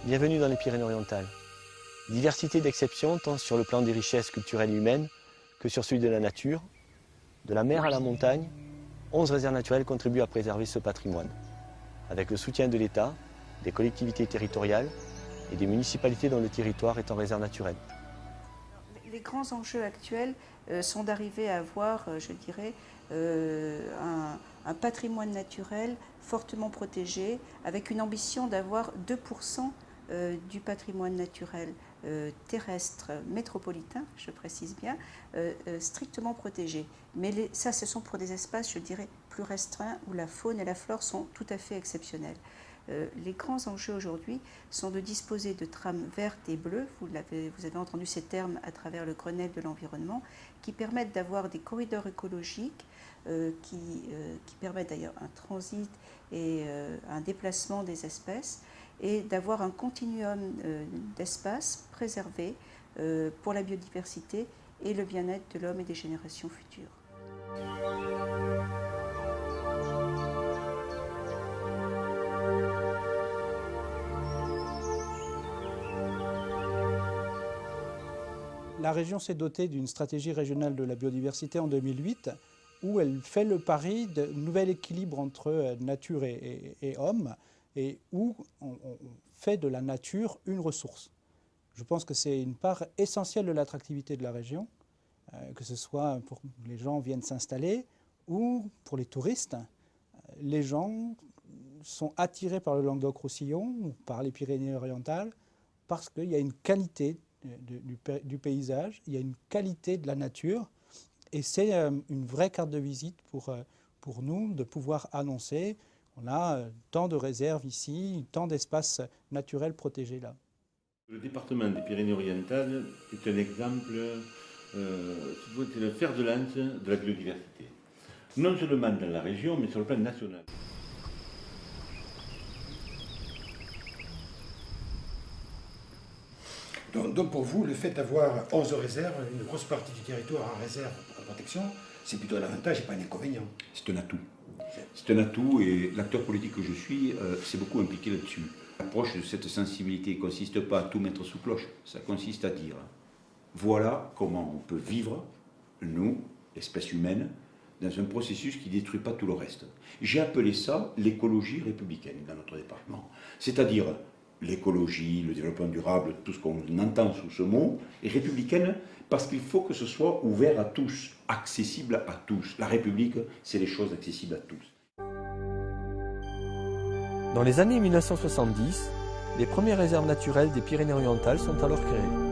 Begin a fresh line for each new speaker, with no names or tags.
Bienvenue dans les Pyrénées-Orientales. Diversité d'exceptions tant sur le plan des richesses culturelles et humaines que sur celui de la nature. De la mer à la montagne, 11 réserves naturelles contribuent à préserver ce patrimoine, avec le soutien de l'État, des collectivités territoriales et des municipalités dont le territoire est en réserve naturelle.
Les grands enjeux actuels sont d'arriver à avoir, je dirais, un patrimoine naturel fortement protégé, avec une ambition d'avoir 2% du patrimoine naturel terrestre métropolitain, je précise bien, strictement protégé. Mais ça, ce sont pour des espaces, je dirais, plus restreints, où la faune et la flore sont tout à fait exceptionnelles. Les grands enjeux aujourd'hui sont de disposer de trames vertes et bleues, vous avez entendu ces termes à travers le Grenelle de l'environnement, qui permettent d'avoir des corridors écologiques, qui permettent d'ailleurs un transit et un déplacement des espèces, et d'avoir un continuum d'espaces préservés pour la biodiversité et le bien-être de l'homme et des générations futures.
La région s'est dotée d'une stratégie régionale de la biodiversité en 2008 où elle fait le pari d'un nouvel équilibre entre nature et homme et où on fait de la nature une ressource. Je pense que c'est une part essentielle de l'attractivité de la région, que ce soit pour que les gens viennent s'installer ou pour les touristes. Les gens sont attirés par le Languedoc-Roussillon ou par les Pyrénées-Orientales parce qu'il y a une qualité du paysage, il y a une qualité de la nature et c'est une vraie carte de visite pour nous de pouvoir annoncer on a tant de réserves ici, tant d'espaces naturels protégés là.
Le département des Pyrénées-Orientales est un exemple, c'est le fer de lance de la biodiversité. Non seulement dans la région, mais sur le plan national.
Donc pour vous, le fait d'avoir 11 réserves, une grosse partie du territoire en réserve en protection, c'est plutôt un avantage et pas un inconvénient.
C'est un atout. C'est un atout et l'acteur politique que je suis s'est beaucoup impliqué là-dessus. L'approche de cette sensibilité ne consiste pas à tout mettre sous cloche, ça consiste à dire voilà comment on peut vivre, nous, espèces humaines, dans un processus qui ne détruit pas tout le reste. J'ai appelé ça l'écologie républicaine dans notre département. C'est-à-dire l'écologie, le développement durable, tout ce qu'on entend sous ce mot, est républicaine parce qu'il faut que ce soit ouvert à tous, accessible à tous. La République, c'est les choses accessibles à tous.
Dans les années 1970, les premières réserves naturelles des Pyrénées-Orientales sont alors créées.